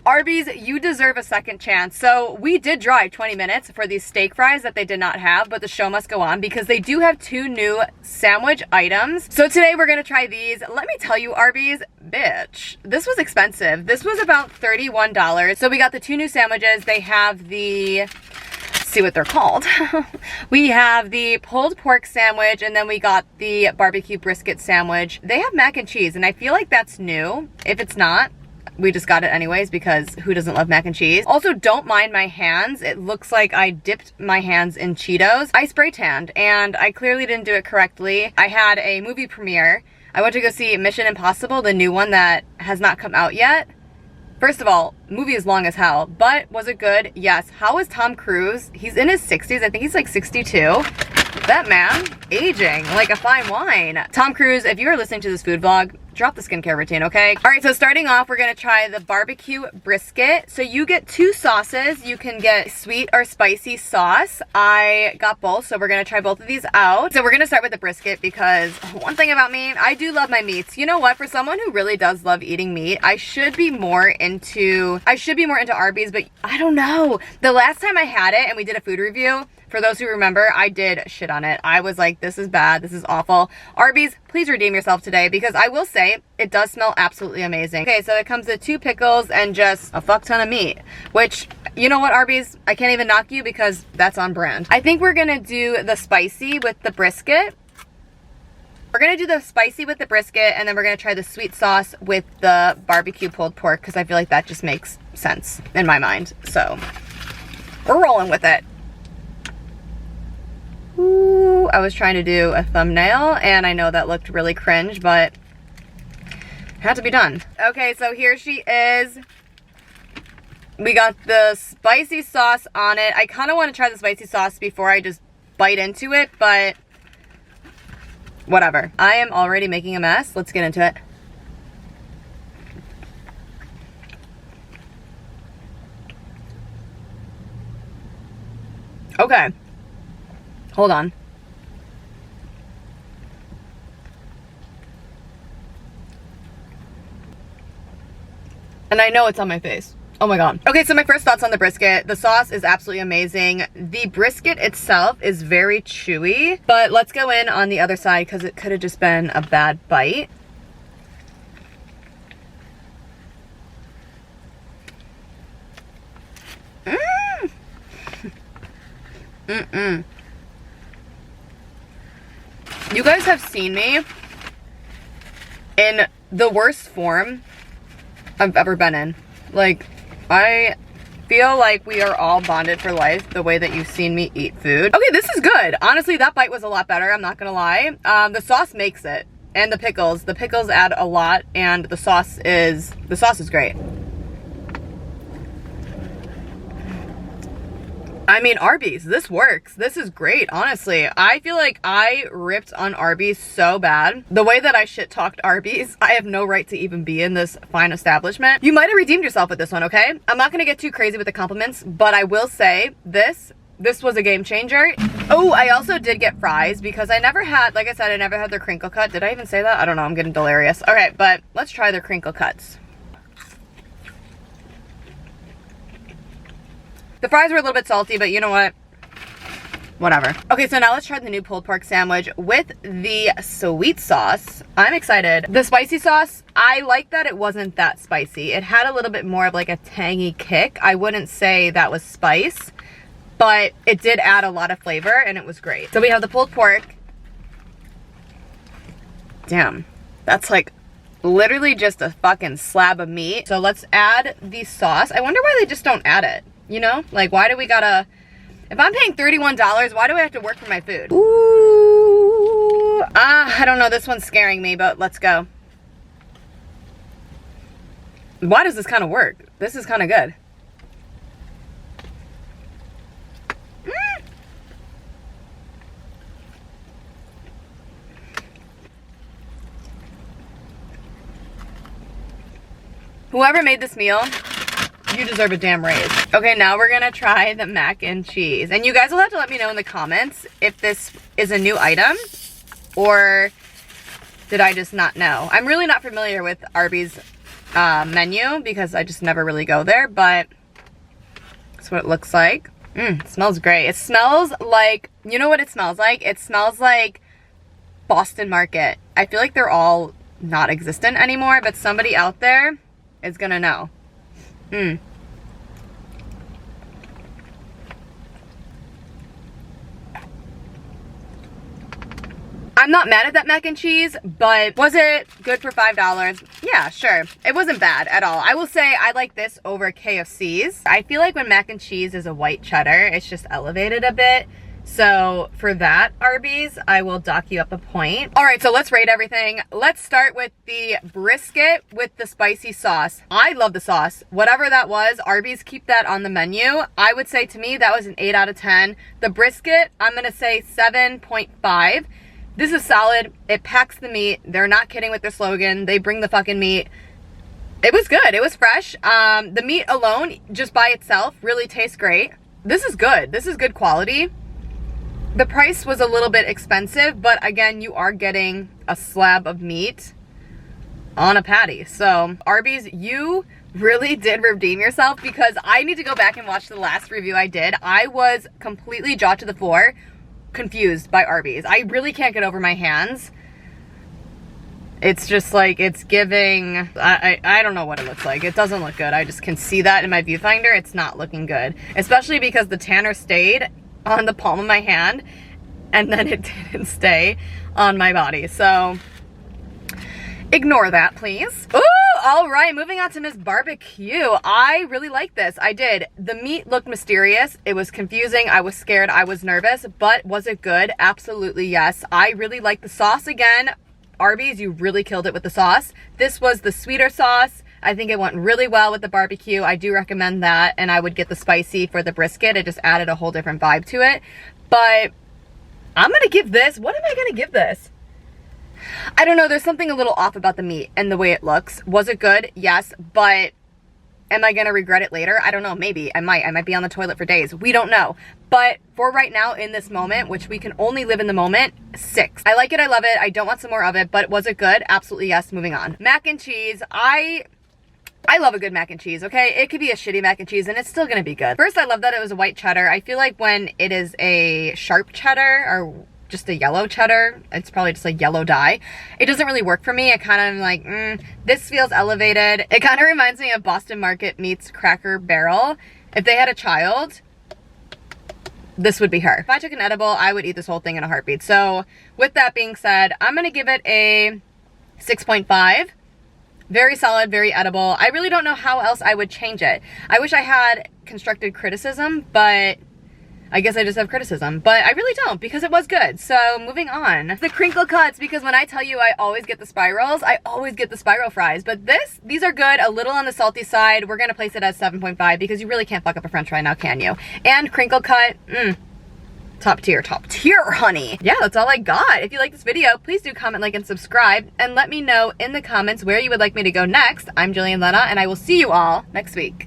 Arby's, you deserve a second chance. So we did drive 20 minutes for these steak fries that they did not have, but the show must go on because they do have 2 new sandwich items. So today we're gonna try these. Let me tell you, Arby's, bitch, this was expensive. This was about $31. So we got the 2 new sandwiches. They have the, let's see what they're called. We have the pulled pork sandwich, and then we got the barbecue brisket sandwich. They have mac and cheese, and I feel like that's new. If it's not, we just got it anyways because who doesn't love mac and cheese? Also, don't mind my hands. It looks like I dipped my hands in Cheetos. I spray tanned and I clearly didn't do it correctly. I had a movie premiere. I went to go see Mission Impossible, the new one that has not come out yet. First of all, movie is long as hell, but was it good? Yes. How is Tom Cruise? He's in his 60s. I think he's like 62. That man, aging like a fine wine. Tom Cruise, if you are listening to this food vlog, drop the skincare routine, okay? All right, so starting off, we're gonna try the barbecue brisket. So you get 2 sauces. You can get sweet or spicy sauce. I got both, so we're gonna try both of these out. So we're gonna start with the brisket because one thing about me, I do love my meats. You know what? For someone who really does love eating meat, I should be more into Arby's, but I don't know. The last time I had it and we did a food review, for those who remember, I did shit on it. I was like, this is bad, this is awful. Arby's, please redeem yourself today because I will say, it does smell absolutely amazing. Okay, so it comes with 2 pickles and just a fuck ton of meat, which, you know what, Arby's, I can't even knock you because that's on brand. I think we're gonna do the spicy with the brisket. We're gonna do the spicy with the brisket, and then we're gonna try the sweet sauce with the barbecue pulled pork because I feel like that just makes sense in my mind. So, we're rolling with it. Ooh, I was trying to do a thumbnail and I know that looked really cringe, but it had to be done. Okay, so here she is. We got the spicy sauce on it. I kind of want to try the spicy sauce before I just bite into it, but whatever. I am already making a mess. Let's get into it. Okay. Hold on. And I know it's on my face. Oh my god. Okay, so my first thoughts on the brisket. The sauce is absolutely amazing. The brisket itself is very chewy, but let's go in on the other side because it could have just been a bad bite. Mm-mm. You guys have seen me in the worst form I've ever been in. Like, I feel like we are all bonded for life the way that you've seen me eat food. Okay, this is good. Honestly, that bite was a lot better, I'm not gonna lie. The sauce makes it. And the pickles. The pickles add a lot, and the sauce is great. I mean, Arby's, this works. This is great, honestly. I feel like I ripped on Arby's so bad. The way that I shit-talked Arby's, I have no right to even be in this fine establishment. You might have redeemed yourself with this one, okay? I'm not gonna get too crazy with the compliments, but I will say this was a game changer. Oh, I also did get fries because I never had, like I said, I never had their crinkle cut. Did I even say that? I don't know, I'm getting delirious. Okay, but let's try their crinkle cuts. The fries were a little bit salty, but you know what? Whatever. Okay, so now let's try the new pulled pork sandwich with the sweet sauce. I'm excited. The spicy sauce, I like that it wasn't that spicy. It had a little bit more of like a tangy kick. I wouldn't say that was spice, but it did add a lot of flavor and it was great. So we have the pulled pork. Damn, that's like literally just a fucking slab of meat. So let's add the sauce. I wonder why they just don't add it. You know, like why do we gotta, if I'm paying $31, why do I have to work for my food? Ooh, I don't know, this one's scaring me, but let's go. Why does this kind of work? This is kind of good. Whoever made this meal, you deserve a damn raise. Okay, now we're gonna try the mac and cheese. And you guys will have to let me know in the comments if this is a new item or did I just not know. I'm really not familiar with Arby's menu because I just never really go there, but that's what it looks like. It smells great. It smells like, you know what it smells like? It smells like Boston Market. I feel like they're all not existent anymore, but somebody out there is gonna know. I'm not mad at that mac and cheese, but was it good for $5? Yeah, sure. It wasn't bad at all. I will say I like this over KFC's. I feel like when mac and cheese is a white cheddar, it's just elevated a bit. So for that, Arby's, I will dock you up a point. All right, so let's rate everything. Let's start with the brisket with the spicy sauce. I love the sauce. Whatever that was, Arby's, keep that on the menu. I would say to me, that was an 8 out of 10. The brisket, I'm gonna say 7.5. This is solid. It packs the meat. They're not kidding with their slogan. They bring the fucking meat. It was good. It was fresh. The meat alone, just by itself, really tastes great. This is good. This is good quality. The price was a little bit expensive, but again, you are getting a slab of meat on a patty. So Arby's, you really did redeem yourself, because I need to go back and watch the last review I did. I was completely jaw to the floor, confused by Arby's. I really can't get over my hands. It's just like, it's giving, I don't know what it looks like. It doesn't look good. I just can see that in my viewfinder. It's not looking good, especially because the tanner stayed on the palm of my hand and then it didn't stay on my body. So ignore that, please. Ooh, all right, moving on to Miss Barbecue. I really like this. I did. The meat looked mysterious. It was confusing. I was scared. I was nervous, but was it good? Absolutely, yes. I really like the sauce again. Arby's, you really killed it with the sauce. This was the sweeter sauce. I think it went really well with the barbecue. I do recommend that, and I would get the spicy for the brisket. It just added a whole different vibe to it. But I'm gonna give this, what am I gonna give this? I don't know, there's something a little off about the meat and the way it looks. Was it good? Yes, but am I gonna regret it later? I don't know, maybe. I might be on the toilet for days. We don't know. But for right now, in this moment, which we can only live in the moment, 6. I like it, I love it, I don't want some more of it, but was it good? Absolutely yes, moving on. Mac and cheese, I love a good mac and cheese, okay? It could be a shitty mac and cheese and it's still gonna be good. First, I love that it was a white cheddar. I feel like when it is a sharp cheddar or just a yellow cheddar, it's probably just like yellow dye, it doesn't really work for me. I kind of like, this feels elevated. It kind of reminds me of Boston Market meets Cracker Barrel. If they had a child, this would be her. If I took an edible, I would eat this whole thing in a heartbeat. So with that being said, I'm gonna give it a 6.5. Very solid, very edible. I really don't know how else I would change it. I wish I had constructive criticism, but I guess I just have criticism. But I really don't, because it was good. So moving on. The crinkle cuts, because when I tell you I always get the spirals, I always get the spiral fries. But these are good, a little on the salty side. We're gonna place it as 7.5 because you really can't fuck up a french fry now, can you? And crinkle cut, top tier, honey. Yeah, that's all I got. If you like this video, please do comment, like, and subscribe, and let me know in the comments where you would like me to go next. I'm Jillian Lena, and I will see you all next week.